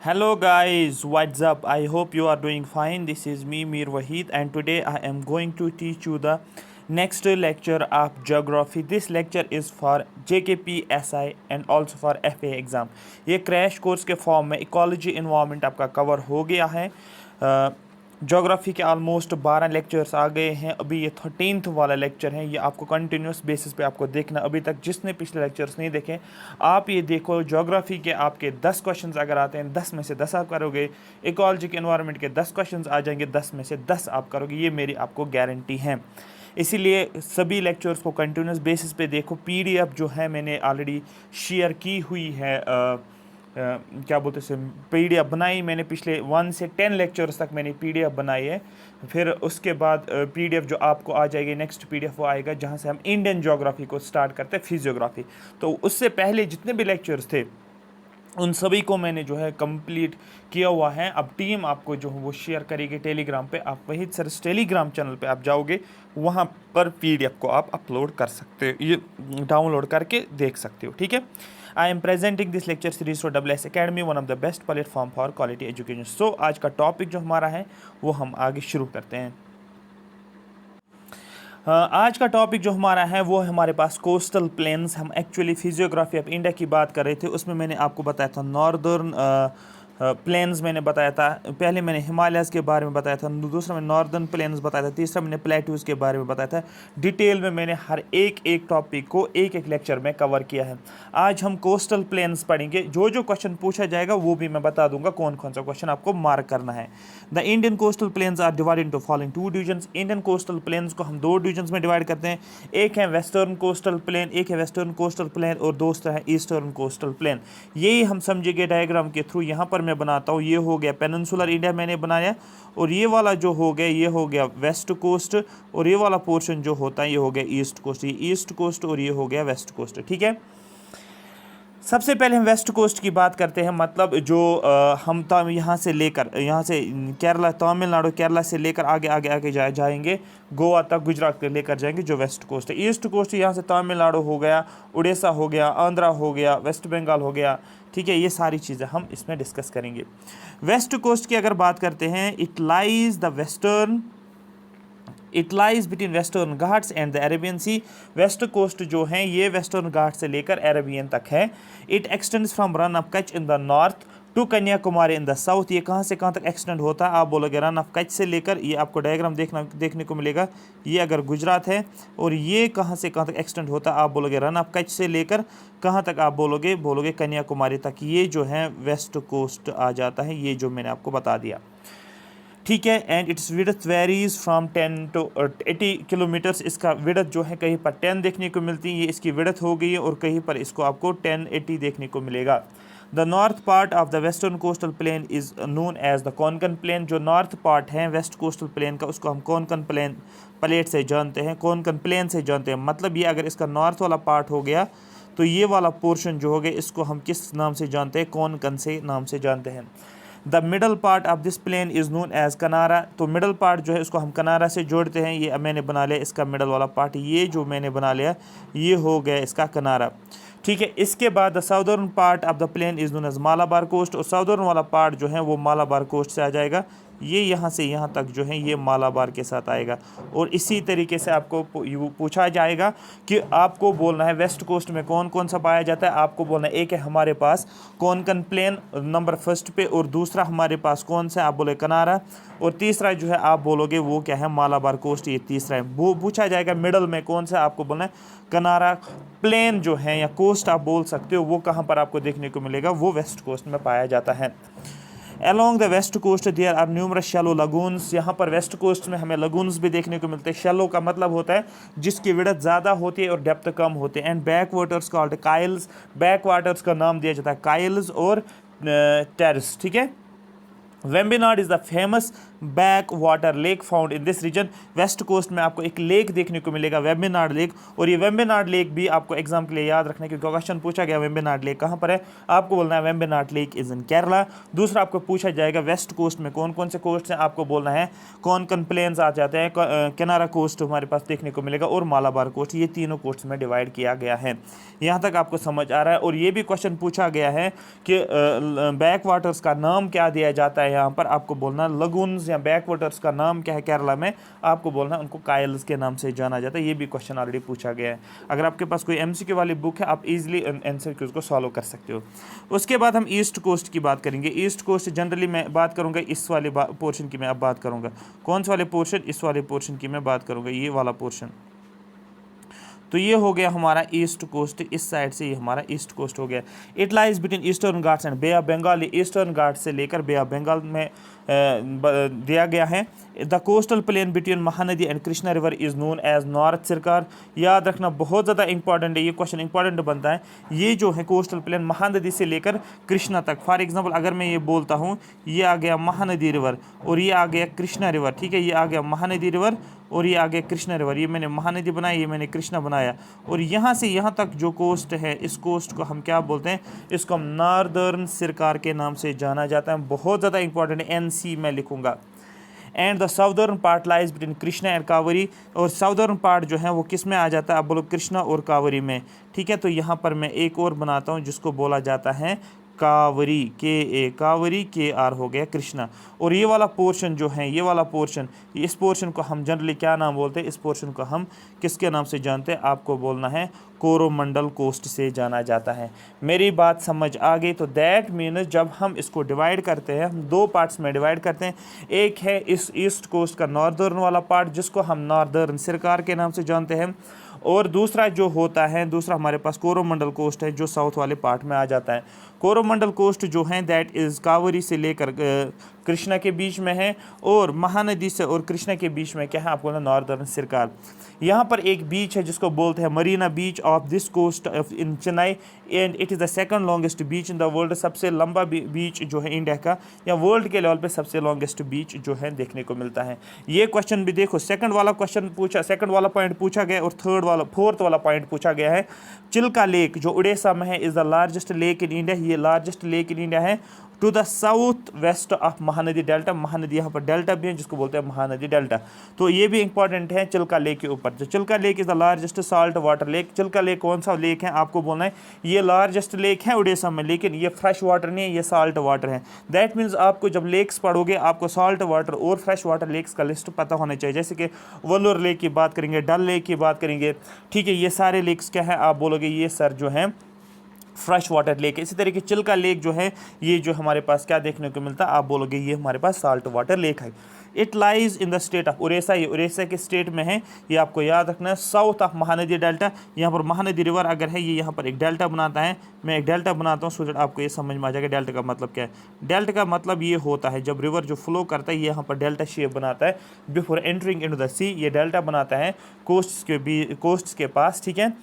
Hello guys, what's up? I hope you are doing fine. This is me Mir Wahid and today I am going to teach you the next lecture of geography. This lecture is for JKP SI and also for FA exam. ये crash course के form में ecology environment आपका cover हो गया है। Geography के almost 12 lectures आ गए हैं। अभी ये 13th वाला लेक्चर है। ये आपको कंटिन्यूस बेसिस पे आपको देखना। अभी तक जिसने पिछले लेक्चर्स नहीं देखे आप ये देखो। जोग्राफ़ी के आपके 10 क्वेश्चंस अगर आते हैं 10 में से 10 आप करोगे। इकोलॉजी के एनवायरनमेंट के 10 क्वेश्चंस आ जाएंगे, 10 में से 10 आप करोगे। ये मेरी आपको गारंटी है। इसीलिए सभी लेक्चर्स को कंटिन्यूस बेसिस पे देखो। पीडीएफ जो है मैंने ऑलरेडी शेयर की हुई है। क्या बोलते हैं, पीडीएफ बनाई मैंने। पिछले 1 से 10 लेक्चर्स तक मैंने पीडीएफ बनाई है। फिर उसके बाद पीडीएफ जो आपको आ जाएगी, नेक्स्ट पीडीएफ वो आएगा जहाँ से हम इंडियन ज्योग्राफी को स्टार्ट करते हैं, फिजियोग्राफी। तो उससे पहले जितने भी लेक्चर्स थे उन सभी को मैंने जो है कंप्लीट किया हुआ है। अब टीम आपको जो वो शेयर करेगी टेलीग्राम पे। आप वही सर टेलीग्राम चैनल पे आप जाओगे, वहाँ पर पीडीएफ को आप अपलोड कर सकते हो, ये डाउनलोड करके देख सकते हो। ठीक है। I am presenting this lecture series for WS Academy, one of the best platform for quality education. So आज का टॉपिक जो हमारा है वो हम आगे शुरू करते हैं। आज का टॉपिक जो हमारा है वो हमारे पास कोस्टल प्लेन्स। हम एक्चुअली फिजियोग्राफी ऑफ इंडिया की बात कर रहे थे। उसमें मैंने आपको बताया था नॉर्दर्न प्लेन्स मैंने बताया था। पहले मैंने हिमालयस के बारे में बताया था, दूसरा मैंने नॉर्दर्न प्लेन्स बताया था, तीसरा मैंने प्लेट्यूज़ के बारे में बताया था। डिटेल में मैंने हर एक टॉपिक को एक लेक्चर में कवर किया है। आज हम कोस्टल प्लेन्स पढ़ेंगे। जो जो क्वेश्चन पूछा जाएगा वो भी मैं बता दूंगा कौन कौन सा क्वेश्चन आपको मार्क करना है। The Indian coastal plains are divided into following 2 divisions. Indian coastal plains को हम 2 डिवीजन्स में डिवाइड करते हैं। एक है वेस्टर्न कोस्टल प्लेन, एक है वेस्टर्न कोस्टल प्लेन और दूसरा है ईस्टर्न कोस्टल प्लेन। यही हम समझेंगे डायग्राम के थ्रू। यहाँ पर मैं बनाता हूँ, ये हो गया पेनिनसुलर इंडिया मैंने बनाया, और ये वाला जो हो गया ये हो गया वेस्ट कोस्ट, और ये वाला पोर्शन जो होता है ये हो गया ईस्ट कोस्ट। ये ईस्ट कोस्ट और ये हो गया वेस्ट कोस्ट। ठीक है। सबसे पहले हम वेस्ट कोस्ट की बात करते हैं। मतलब जो हम यहाँ से लेकर, यहाँ से केरला, तमिलनाडु केरला से लेकर आगे आगे आगे जाएंगे गोवा तक, गुजरात तक लेकर जाएंगे, जो वेस्ट कोस्ट है। ईस्ट कोस्ट यहाँ से तमिलनाडु हो गया, उड़ीसा हो गया, आंध्रा हो गया, वेस्ट बंगाल हो गया। ठीक है। ये सारी चीज़ें हम इसमें डिस्कस करेंगे। वेस्ट कोस्ट की अगर बात करते हैं, it lies between western Ghats and the Arabian sea. West coast जो है ये वेस्टर्न घाट से लेकर अरेबियन तक है। It extends from Rann of Kutch in the north to Kanyakumari in the south. ये कहाँ से कहाँ तक एक्सटेंड होता है? आप बोलोगे रन ऑफ कच्छ से लेकर, ये आपको डायग्राम देखने को मिलेगा। ये अगर गुजरात है, और ये कहाँ से कहाँ तक एक्सटेंड होता है? आप बोलोगे रन ऑफ कच्छ से लेकर कहाँ तक? आप बोलोगे कन्याकुमारी तक। ये जो है वेस्ट कोस्ट आ जाता है, ये जो मैंने आपको बता दिया। ठीक है। And it's width varies from 10 to 80 kilometres. इसका विड्थ जो है कहीं पर 10 देखने को मिलती है, ये इसकी विड्थ हो गई है, और कहीं पर इसको आपको 1080 देखने को मिलेगा। The north part of the western coastal plain is known as the Konkan plain. जो नॉर्थ पार्ट है वेस्ट कोस्टल प्लेन का, उसको हम कोंकण प्लेट से जानते हैं, कोंकण प्लेन से जानते हैं। मतलब ये अगर इसका नॉर्थ वाला पार्ट हो गया तो ये वाला पोर्शन जो हो गया इसको हम किस नाम से जानते हैं? कोंकण से नाम से जानते हैं। The middle part of this plain is known as Kanara. तो मिडल पार्ट जो है उसको हम कनारा से जोड़ते हैं। ये मैंने बना लिया इसका मिडल वाला पार्ट, ये जो मैंने बना लिया ये हो गया इसका कनारा। ठीक है। इसके बाद the southern part of the plain is known as Malabar coast, और साउदर्न वाला पार्ट जो है वो मालाबार कोस्ट से आ जाएगा। ये यहाँ से यहाँ तक जो है ये मालाबार के साथ आएगा। और इसी तरीके से आपको पूछा जाएगा कि आपको बोलना है वेस्ट कोस्ट में कौन कौन सा पाया जाता है। आपको बोलना है, एक है हमारे पास कोंकण प्लेन नंबर फर्स्ट पे, और दूसरा हमारे पास कौन सा? आप बोले कनारा, और तीसरा जो है आप बोलोगे वो क्या है? मालाबार कोस्ट। ये तीसरा है। वो पूछा जाएगा मिडल में कौन सा? आपको बोलना है कनारा। प्लेन जो है या कोस्ट आप बोल सकते हो, वो कहाँ पर आपको देखने को मिलेगा? वो वेस्ट कोस्ट में पाया जाता है। Along the west coast there are numerous shallow lagoons। यहाँ पर वेस्ट कोस्ट में हमें लगून्स भी देखने को मिलते हैं। शैलो का मतलब होता है जिसकी विड्थ ज़्यादा होती है और डेप्थ कम होते हैं। And back waters called kayals. Back waters का नाम दिया जाता है काइल्स और टेरिस। ठीक है। Vembanad is the famous backwater lake found in this region. West coast में आपको एक लेक देखने को मिलेगा, वेम्बनाड लेक, और ये वेम्बनाड लेक भी आपको एग्जाम के लिए याद रखना है क्योंकि क्वेश्चन पूछा गया वेम्बनाड लेक कहाँ पर है, आपको बोलना है Vembanad lake is in Kerala. दूसरा आपको पूछा जाएगा वेस्ट कोस्ट में कौन कौन से कोस्ट हैं, आपको बोलना है कौन कौन प्लेन्स आ जाते हैं, किनारा कोस्ट हमारे पास देखने को मिलेगा और मालाबार कोस्ट, ये तीनों कोस्ट में डिवाइड किया गया है। यहाँ तक आपको समझ आ रहा है। और ये भी क्वेश्चन पूछा गया है कि बैक वाटर्स का नाम क्या दिया जाता है, यहाँ पर आपको बोलना लगून्स या बैक वाटर्स का नाम क्या है केरला में, आपको बोलना उनको कायल्स के नाम से जाना जाता है। ये भी क्वेश्चन ऑलरेडी पूछा गया है। अगर आपके पास कोई एमसीक्यू वाली बुक है आप इजीली एमसीक्यूज को सॉल्व कर सकते हो। उसके बाद हम ईस्ट कोस्ट की बात करेंगे। ईस्ट कोस्ट जनरली मैं बात करूँगा इस वाले पोर्शन की मैं अब बात करूँगा। कौन सा वाले पोर्शन, इस वाले पोर्शन की मैं बात करूँगा, ये वाला पोर्शन। तो ये हो गया हमारा ईस्ट कोस्ट, इस साइड से ये हमारा ईस्ट कोस्ट हो गया। It lies between Eastern Ghats and Bay of Bengal, Eastern Ghat से लेकर बे ऑफ बंगाल में दिया गया है। The coastal plain between Mahanadi and Krishna river is known as North Sarkar. याद रखना बहुत ज़्यादा इंपॉर्टेंट है, ये क्वेश्चन इंपॉर्टेंट बनता है। ये जो है कोस्टल प्लेन महानदी से लेकर कृष्णा तक, फॉर एग्जांपल अगर मैं ये बोलता हूँ ये आ गया महानदी रिवर और ये आ गया कृष्णा रिवर, ठीक है, ये आ गया महानदी रिवर और ये आ गया कृष्णा रिवर, ये मैंने महानदी बनाई, ये मैंने कृष्णा बनाया, और यहाँ से यहाँ तक जो कोस्ट है इस कोस्ट को हम क्या बोलते हैं, इसको हम नॉर्दर्न सरकार के नाम से जाना जाता है। बहुत ज़्यादा इंपॉर्टेंट है, एनसी मैं लिखूँगा। And the southern part lies between Krishna and Kaveri, और साउदर्न पार्ट जो है वो किस में आ जाता है, आप बोलो कृष्णा और कावेरी में, ठीक है। तो यहाँ पर मैं एक और बनाता हूँ जिसको बोला जाता है कावरी, कावरी KR हो गया कृष्णा। और ये वाला पोर्शन जो है, ये वाला पोर्शन, इस पोर्शन को हम जनरली क्या नाम बोलते हैं, इस पोर्शन को हम किसके नाम से जानते हैं, आपको बोलना है कोरोमंडल कोस्ट से जाना जाता है। मेरी बात समझ आ गई। तो दैट मीन्स जब हम इसको डिवाइड करते हैं, हम दो पार्ट्स में डिवाइड करते हैं। एक है इस ईस्ट कोस्ट का नॉर्दर्न वाला पार्ट जिसको हम नॉर्दर्न सरकार के नाम से जानते हैं, और दूसरा जो होता है, दूसरा हमारे पास कोरोमंडल कोस्ट है जो साउथ वाले पार्ट में आ जाता है। कोरोमंडल कोस्ट जो है दैट इज़ कावेरी से लेकर कृष्णा के बीच में है, और महानदी से और कृष्णा के बीच में क्या है, आपको नॉर्दर्न सरकार। यहाँ पर एक बीच है जिसको बोलते हैं Marina beach of this coast in Chennai, and it is the second longest beach in the world. सबसे लंबा बीच जो है इंडिया का या वर्ल्ड के लेवल पे सबसे लॉन्गेस्ट बीच जो है देखने को मिलता है। ये क्वेश्चन भी देखो, सेकंड वाला क्वेश्चन पूछा, सेकंड वाला पॉइंट पूछा गया और फोर्थ वाला पॉइंट पूछा गया है। चिल्का लेक जो उड़ीसा में है is the largest lake in India, ये लार्जेस्ट लेक इन इंडिया है। To the south west of Mahanadi delta, Mahanadi यहाँ पर डेल्टा भी है जिसको बोलते हैं महानदी डेल्टा। तो ये भी इंपॉर्टेंट है चिल्का लेक के ऊपर। जो Chilka lake is the largest salt water lake. Chilka lake कौन सा लेक है, आपको बोलना है ये लार्जेस्ट लेक है उड़ीसा में, लेकिन ये फ्रेश वाटर नहीं है, ये साल्ट वाटर है। दैट मीन्स आपको जब लेक्स पढ़ोगे आपको साल्ट वाटर और फ्रेश वाटर लेक्स का लिस्ट पता होना चाहिए। जैसे कि वल्लूर लेक की बात करेंगे, डल लेक की बात करेंगे, ठीक है, ये सारे लेक्स क्या है, आप बोलोगे ये सर जो है फ्रेश वाटर लेक है। इसी तरीके चिल्का लेक जो है ये जो हमारे पास क्या देखने को मिलता है, आप बोलोगे ये हमारे पास साल्ट वाटर लेक है। It lies in the state of Orissa, ये उड़ीसा के स्टेट में है, ये आपको याद रखना है। साउथ ऑफ महानदी डेल्टा, यहाँ पर महानदी रिवर अगर है ये यहाँ पर एक डेल्टा बनाता है, मैं एक डेल्टा बनाता हूँ सो दैट आपको ये समझ में आ जाएगा डेल्टा का मतलब क्या है। डेल्टा का मतलब ये होता है जब रिवर जो फ्लो करता है ये यहाँ पर डेल्टा शेप बनाता है बिफोर एंटरिंग इनटू द सी, ये डेल्टा बनाता है कोस्ट के पास, ठीक है,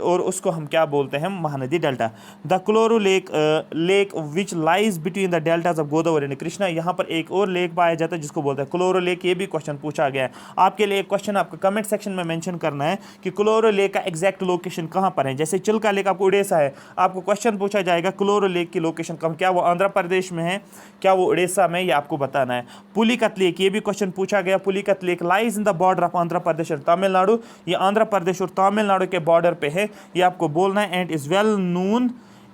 और उसको हम क्या बोलते हैं, Mahanadi delta. The chloro lake which lies between the deltas of Godavari and Krishna, यहाँ पर एक और लेक पाया जाता है जिसको बोलते हैं क्लोरो लेक। ये भी क्वेश्चन पूछा गया है आपके लिए। एक क्वेश्चन आपको कमेंट सेक्शन में मेंशन करना है कि क्लोरो लेक का एग्जैक्ट लोकेशन कहाँ पर है। जैसे चिल्का लेक आपको उड़ीसा है, आपको क्वेश्चन पूछा जाएगा क्लोरो लेक की लोकेशन कहाँ, क्या वो आंध्र प्रदेश में है, क्या वो उड़ीसा में, ये आपको बताना है। पुलिकत लेक, ये भी क्वेश्चन पूछा गया। Pulicat lake lies in the border of Andhra Pradesh और तमिलनाडु, ये आंध्र प्रदेश और तमिलनाडु के बॉर्डर पे है, ये आपको बोलना है। And is well known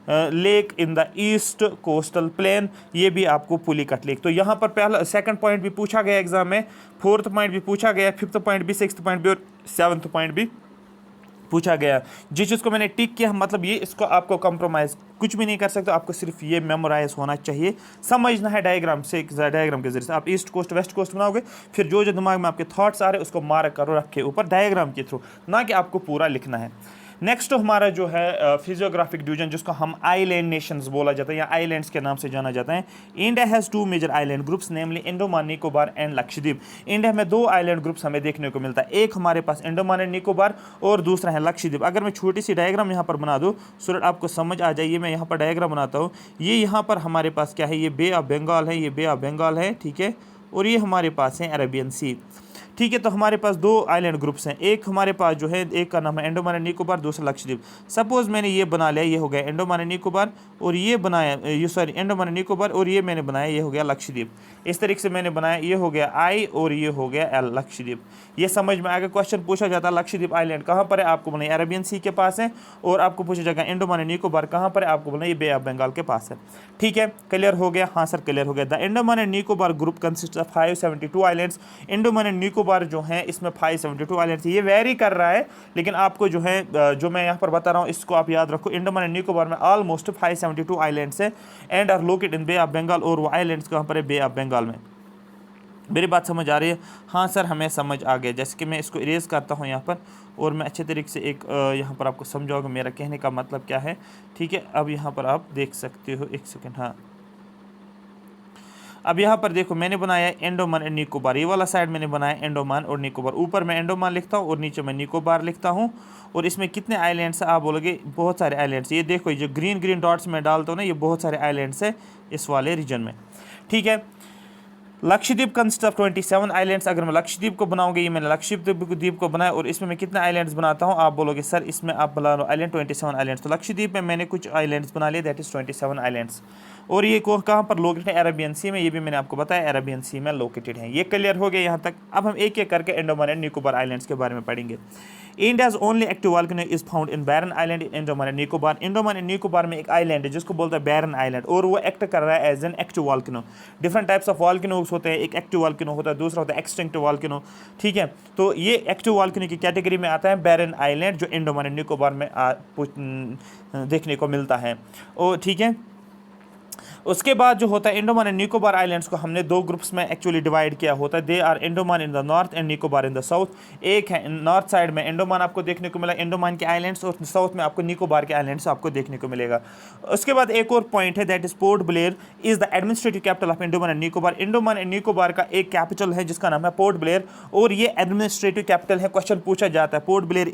lake in the east coastal plain, ये भी आपको पुलिकट लेक। तो यहाँ पर पहला सेकंड पॉइंट भी पूछा गया एग्जाम में, फोर्थ पॉइंट भी पूछा गया, फिफ्थ पॉइंट भी, सिक्स्थ पॉइंट भी और सेवन्थ पॉइंट भी पूछा गया। जिस चीज़ को मैंने टिक किया मतलब ये, इसको आपको कंप्रोमाइज़ कुछ भी नहीं कर सकते, आपको सिर्फ ये मेमोराइज होना चाहिए, समझना है डायग्राम से, डायग्राम के जरिए से आप ईस्ट कोस्ट वेस्ट कोस्ट बनाओगे, फिर जो जो दिमाग में आपके थॉट्स आ रहे हैं उसको मार्क करो, रखे ऊपर डायग्राम के थ्रू, ना कि आपको पूरा लिखना है। नेक्स्ट हमारा जो है फिजियोग्राफिक डिवीजन, जिसको हम आइलैंड नेशंस बोला जाता है या आइलैंड्स के नाम से जाना जाता है। India has 2 major island groups, namely Andaman Nicobar and Lakshadweep. India में 2 आइलैंड ग्रुप्स हमें देखने को मिलता है, एक हमारे पास अंडमान एंड निकोबार और दूसरा है लक्षद्वीप। अगर मैं छोटी सी डायग्राम यहाँ पर बना दूँ सो दैट आपको समझ आ जाइए, मैं यहाँ पर डायग्राम बनाता हूँ। ये यहाँ पर हमारे पास क्या है, ये बे ऑफ बंगाल है, ये बे ऑफ बंगाल है, ठीक है, और ये हमारे पास है अरेबियन सी, ठीक है। तो हमारे पास 2 आइलैंड ग्रुप्स हैं, एक हमारे पास जो है, एक का नाम है अंडमान एंड निकोबार, दूसरा लक्षद्वीप। सपोज मैंने ये बना लिया, ये हो गया अंडमान एंड निकोबार, और ये बनाया ये सॉरी अंडमान एंड निकोबार, और ये मैंने बनाया, ये हो गया लक्षद्वीप। इस तरीके से मैंने बनाया, ये हो गया आई और ये हो गया एल, लक्षद्वीप। ये समझ में आगे क्वेश्चन पूछा जाता है लक्षद्वीप आइलैंड कहाँ पर है, आपको बोलना अरेबियन सी के पास है, और आपको पूछा जाएगा अंडमान एंड निकोबार कहाँ पर है, आपको बोलना ये बे ऑफ बंगाल के पास है, ठीक है। क्लियर हो गया? हाँ सर क्लियर हो गया। The Andaman and Nicobar group consist of 572 islands. Andaman and Nicobar जो है इसमें 572 आइलैंड्स, ये वेरी कर रहा है, लेकिन आपको जो है जो मैं यहाँ पर बता रहा हूँ इसको आप याद रखो। अंडमान एंड निकोबार में ऑलमोस्ट 572 आइलैंड्स है and are located in bay of Bengal, और वो आइलैंड्स कहाँ पर है, बे ऑफ बंगाल में। मेरी बात समझ आ रही है? हाँ सर हमें समझ आ गया। जैसे कि मैं इसको इरेज करता हूँ यहाँ पर, और मैं अच्छे तरीके से एक यहाँ पर आपको समझाऊंगा मेरा कहने का मतलब क्या है, ठीक है। अब यहाँ पर आप देख सकते हो, एक सेकेंड, हाँ अब यहाँ पर देखो मैंने बनाया अंडमान एंड निकोबार, ये वाला साइड मैंने बनाया अंडमान और निकोबार, ऊपर मैं अंडमान लिखता हूँ और नीचे मैं निकोबार लिखता हूँ। और इसमें कितने आइलैंड्स है, आप बोलोगे बहुत सारे आइलैंड्स। ये देखो जो ग्रीन ग्रीन डॉट्स में डालता हूँ ना, ये बहुत सारे आइलैंड्स है इस वाले रीजन में, ठीक है। Lakshadweep consist of 27 islands. अगर मैं लक्षद्वीप को बनाऊंगा, ये मैंने लक्षद्वीप को बनाया, और इसमें मैं कितने आइलैंड्स बनाता हूँ, आप बोलोगे सर इसमें आप बना लो आइलैंड 27 आइलैंड्स। तो लक्षद्वीप में मैंने कुछ आइलैंड्स बना लिए, दैट इज 27 आइलैंड्स। और ये कहाँ पर लोकेटेड है, अरेबियन सी में, ये भी मैंने आपको बताया अरेबियन सी में लोकेटेड है। ये क्लियर हो गया यहाँ तक। अब हम एक एक करके अंडमान एंड निकोबार आइलैंड्स के बारे में पढ़ेंगे। India's only active volcano is found in baron island in Andaman and Nicobar. Andaman and Nicobar में एक आइलैंड है जिसको बोलते हैं बैरन आइलैंड, और वो एक्ट कर रहा है as an active volcano. Different types of volcanoes होते हैं, एक एक्टिव वॉल्केनो होता है, दूसरा होता है एक्सटिंक्ट वॉल्केनो, ठीक है। तो ये एक्टिव वॉल्केनो की कैटेगरी में आता है बैरन आइलैंड, जो अंडमान एंड निकोबार में देखने को मिलता है, और ठीक है। उसके बाद जो होता है अंडमान एंड निकोबार आइलैंड्स को हमने 2 ग्रुप्स में एक्चुअली डिवाइड किया होता है। They are Andaman in the north and Nicobar in the south. एक है नॉर्थ साइड में अंडमान आपको देखने को मिला, अंडमान के आइलैंड्स, और साउथ में आपको निकोबार के आइलैंड्स आपको देखने को मिलेगा। उसके बाद एक और पॉइंट है, that is port Blair is the administrative capital of Andaman and Nicobar. Andaman and Nicobar का एक कैपिटल है जिसका नाम है पोर्ट ब्लेयर, और ये एडमिनिस्ट्रेटिव कैपिटल है। क्वेश्चन पूछा जाता है port Blair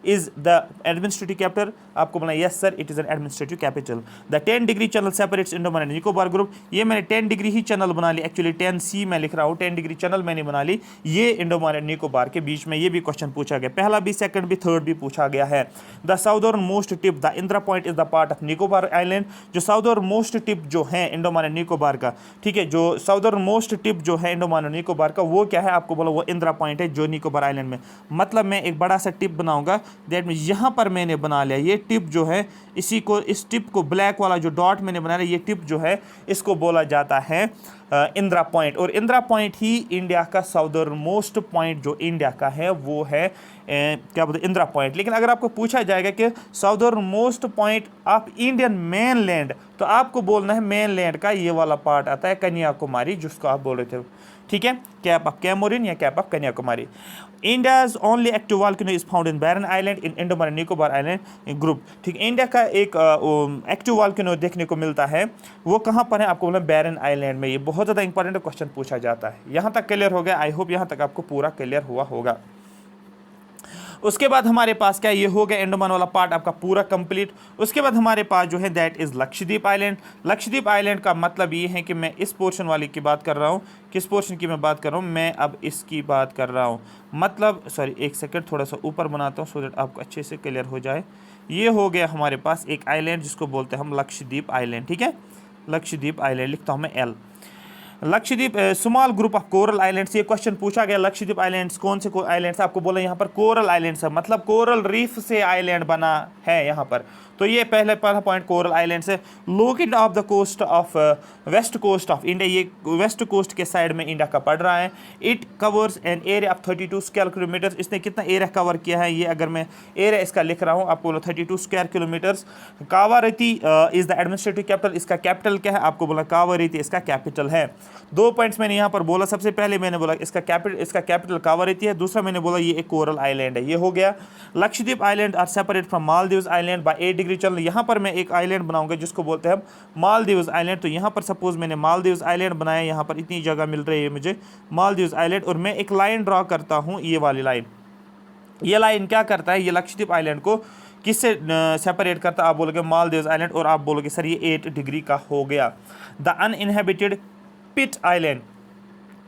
is the administrative capital, आपको बोला yes sir it is an administrative capital. The 10 degree channel separates Andaman and Nicobar group. ये मैंने 10 डिग्री ही चैनल बना ली, एक्चुअली 10C मैं लिख रहा हूँ, 10 डिग्री चैनल मैंने बना ली ये अंडमान एंड निकोबार के बीच में। ये भी क्वेश्चन पूछा गया, पहला भी, सेकंड भी, थर्ड भी पूछा गया है। The southern most tip the Indira point is the part of Nicobar island. जो साउदर्न मोस्ट टिप जो है अंडमान एंड निकोबार का, ठीक है, जो साउदर्न मोस्ट टिप जो है अंडमान एंड निकोबार का, वो क्या है, आपको बोला वो इंदिरा पॉइंट है जो निकोबार आइलैंड में। मतलब मैं एक बड़ा सा टिप बनाऊंगा, दैट मीन यहाँ पर मैंने बना लिया ये टिप जो है, इसी को, इस टिप को, ब्लैक वाला जो डॉट मैंने बनाया ये टिप जो है, इसको बोला जाता है इंदिरा पॉइंट। और इंदिरा पॉइंट ही इंडिया का साउदर्न मोस्ट पॉइंट जो इंडिया का है वो है क्या बोलते हैं, इंदिरा पॉइंट। लेकिन अगर आपको पूछा जाएगा कि southern most point of Indian main land, तो आपको बोलना है मेन लैंड का ये वाला पार्ट आता है कन्याकुमारी, जिसको आप बोल रहे थे, ठीक है, कैप ऑफ कैमोरिन या cape of Kanyakumari. India's only active volcano is found in baron island in Andaman and Nicobar island group. ठीक, इंडिया का एक एक्टिव वॉल्केनो देखने को मिलता है, वो कहाँ पर है, आपको बोला बैरन आइलैंड में। ये बहुत ज़्यादा इंपॉर्टेंट क्वेश्चन पूछा जाता है। यहाँ तक क्लियर हो गया? आई होप यहाँ तक आपको पूरा क्लियर हुआ होगा। उसके बाद हमारे पास क्या, ये हो गया अंडमान वाला पार्ट आपका पूरा कंप्लीट। उसके बाद हमारे पास जो है that is Lakshadweep island. Lakshadweep island का मतलब ये है कि मैं इस पोर्शन वाली की बात कर रहा हूँ। किस पोर्शन की मैं बात कर रहा हूँ? मैं अब इसकी बात कर रहा हूँ, मतलब सॉरी एक सेकंड, थोड़ा सा ऊपर बनाता हूँ सो दैट आपको अच्छे से क्लियर हो जाए। ये हो गया हमारे पास एक आइलैंड जिसको बोलते हैं हम लक्षद्वीप आइलैंड, ठीक है, लक्षद्वीप आइलैंड लिखता हूँ मैं L. Lakshadweep small group of coral islands. ये क्वेश्चन पूछा गया, लक्षद्वीप आइलैंड्स कौन से आइलैंड्स, आपको बोला यहाँ पर कोरल आइलैंड्स है, मतलब कोरल रीफ से आइलैंड बना है यहाँ पर। तो ये पहला पॉइंट कोरल आइलैंड्स है। Located off the coast of west coast of India, ये वेस्ट कोस्ट के साइड में इंडिया का पड़ रहा है। It covers an area of 32 square kilometre. इसने कितना एरिया कवर किया है, ये अगर मैं एरिया इसका लिख रहा हूँ, आपको बोला 32 square kilometres. Kavaratti is the administrative capital. इसका कैपिटल क्या है, आपको बोला कावारती इसका कैपिटल है। दो पॉइंट्स मैंने यहाँ पर बोला। सबसे पहले मैंने बोला इसका कैपिटल कावारती है, दूसरा मैंने बोला ये एक कोरल आइलैंड है, ये हो गया। Lakshadweep island are separate from Maldives island by 8 degree channel. यहाँ पर मैं एक आइलैंड बनाऊंगा जिसको बोलते हैं हम मालदीव्स आइलैंड। तो यहाँ पर सपोज मैंने मालदीव्स आइलैंड बनाया, यहाँ पर इतनी जगह मिल रही है मुझे मालदीव्स आइलैंड, और मैं एक लाइन ड्रॉ करता हूँ, ये वाली लाइन। ये लाइन क्या करता है, ये लक्षद्वीप आइलैंड को किससे सेपरेट करता है? आप बोलोगे मालदीव्स आइलैंड, और आप बोलोगे सर ये 8 डिग्री का हो गया। The uninhabited Pitt island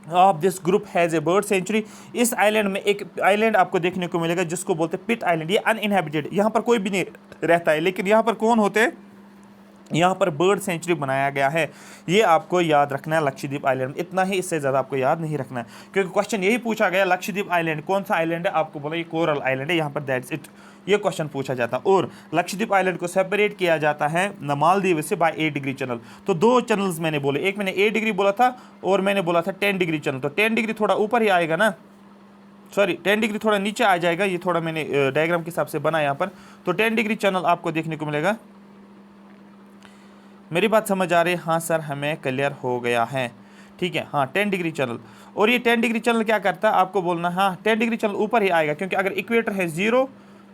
of this group has a bird sanctuary. इस आइलैंड में एक आइलैंड आपको देखने को मिलेगा जिसको बोलते हैं पिट आइलैंड। ये अनइनहेबिटेड, यहाँ पर कोई भी नहीं रहता है, लेकिन यहाँ पर कौन होते हैं, यहाँ पर बर्ड सेंचुरी बनाया गया है। ये आपको याद रखना है लक्षद्वीप आइलैंड, इतना ही, इससे ज़्यादा आपको याद नहीं रखना है, क्योंकि क्वेश्चन यही पूछा गया लक्षद्वीप आइलैंड कौन सा आइलैंड है, आपको बोला ये कोरल आइलैंड है, यहाँ पर दैट्स इट, ये क्वेश्चन पूछा जाता है। और लक्षद्वीप आइलैंड को सेपरेट किया जाता है मालदीव से बाय 8 डिग्री चैनल। तो दो चैनल्स मैंने बोले, एक मैंने 8 डिग्री बोला था और मैंने बोला था 10 डिग्री चैनल। तो 10 डिग्री थोड़ा ऊपर ही आएगा ना, सॉरी 10 डिग्री थोड़ा नीचे आ जाएगा, ये थोड़ा मैंने डायग्राम के हिसाब से बना यहाँ पर। तो 10 डिग्री चैनल आपको देखने को मिलेगा। मेरी बात समझ आ रही है? हाँ सर हमें क्लियर हो गया है, ठीक है। हाँ 10 डिग्री चैनल, और ये 10 डिग्री चैनल क्या करता है आपको बोलना, हाँ 10 डिग्री चैनल ऊपर ही आएगा, क्योंकि अगर इक्वेटर है 0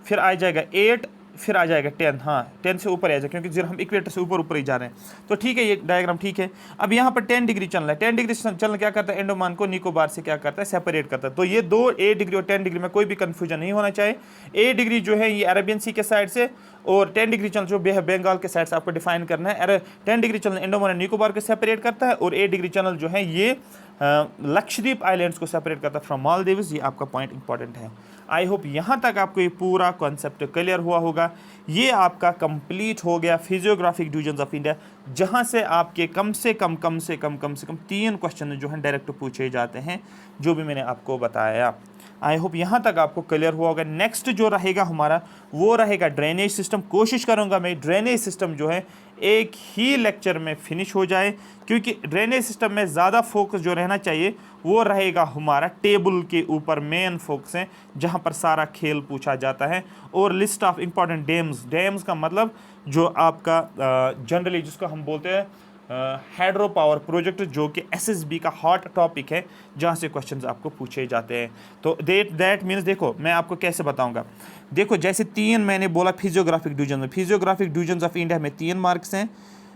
फिर आ जाएगा 8 फिर आ जाएगा 10, हाँ 10 से ऊपर आ जाएगा, क्योंकि 0 हम इक्वेटर से ऊपर ही जा रहे हैं। तो ठीक है, ये डायग्राम ठीक है। अब यहाँ पर 10 डिग्री चैनल है, 10 डिग्री चैनल क्या करता है, अंडमान को निकोबार से क्या करता है, सेपरेट करता है। तो ये दो 8 डिग्री और 10 डिग्री में कोई भी कंफ्यूजन नहीं होना चाहिए। 8 डिग्री जो है ये अरेबियन सी के साइड से, और 10 डिग्री चैनल जो बंगाल के साइड से आपको डिफाइन करना है। अरे 10 डिग्री चैनल अंडमान और निकोबार को सेपरेट करता है, और 8 डिग्री चैनल जो है ये लक्षद्वीप आइलैंड्स को सेपरेट करता है फ्रॉम मालदीव्स। ये आपका पॉइंट इंपॉर्टेंट है। आई होप यहाँ तक आपको ये पूरा कॉन्सेप्ट क्लियर हुआ होगा। ये आपका कंप्लीट हो गया फिजियोग्राफिक डिवीजन ऑफ इंडिया, जहाँ से आपके कम से कम 3 क्वेश्चन जो हैं डायरेक्ट पूछे जाते हैं, जो भी मैंने आपको बताया। आई होप यहाँ तक आपको क्लियर हुआ होगा। नेक्स्ट जो रहेगा हमारा वो रहेगा ड्रेनेज सिस्टम। कोशिश करूँगा मैं ड्रेनेज सिस्टम जो है एक ही लेक्चर में फिनिश हो जाए, क्योंकि ड्रेनेज सिस्टम में ज़्यादा फोकस जो रहना चाहिए वो रहेगा हमारा टेबल के ऊपर, मेन फोकस है जहाँ पर सारा खेल पूछा जाता है। और लिस्ट ऑफ इंपॉर्टेंट डैम्स का मतलब जो आपका जनरली जिसको हम बोलते हैं हाइड्रो पावर प्रोजेक्ट, जो कि एसएसबी का हॉट टॉपिक है, जहाँ से क्वेश्चंस आपको पूछे जाते हैं। तो दैट मीन्स देखो मैं आपको कैसे बताऊंगा। देखो जैसे 3 मैंने बोला फिजियोग्राफिक डिवीजन ऑफ इंडिया में 3 मार्क्स हैं।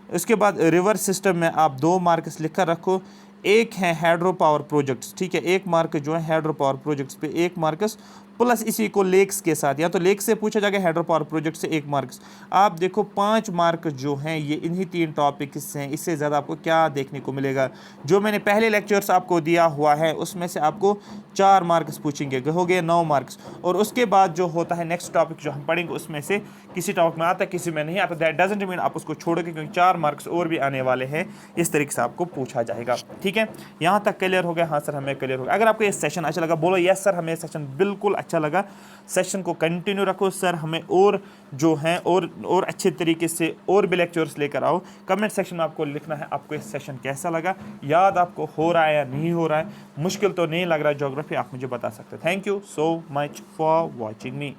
उसके बाद रिवर सिस्टम में आप 2 मार्क्स लिख कर रखो। एक है हाइड्रो पावर प्रोजेक्ट्स, ठीक है, 1 मार्क जो है हाइड्रो पावर प्रोजेक्ट्स पे 1 मार्क्स, प्लस इसी को लेक्स के साथ, या तो लेक से पूछा जाएगा हाइड्रो पावर प्रोजेक्ट से 1 मार्क्स। आप देखो 5 मार्क जो हैं ये इन्हीं 3 टॉपिक्स हैं। इससे ज़्यादा आपको क्या देखने को मिलेगा? जो मैंने पहले लेक्चर्स आपको दिया हुआ है उसमें से आपको 4 मार्क्स पूछेंगे, हो गए 9 मार्क्स। और उसके बाद जो होता है नेक्स्ट टॉपिक जो हम पढ़ेंगे उसमें से किसी टॉपिक में आता है किसी में नहीं आता। दैट डजंट मीन आप उसको छोड़ोगे, क्योंकि 4 मार्क्स और भी आने वाले हैं, इस तरीके से आपको पूछा जाएगा। ठीक है, यहाँ तक क्लियर हो गया? हाँ सर हमें क्लियर हो गया। अगर आपको ये सेशन अच्छा लगा बोलो यस सर हमें सेशन बिल्कुल अच्छा लगा। सेशन को कंटिन्यू रखो सर, हमें और जो हैं और अच्छे तरीके से और भी लेक्चर्स लेकर आओ। कमेंट सेक्शन में आपको लिखना है आपको ये सेशन कैसा लगा, याद आपको हो रहा है या नहीं हो रहा है, मुश्किल तो नहीं लग रहा है ज्योग्राफी, आप मुझे बता सकते हैं। Thank you so much for watching me.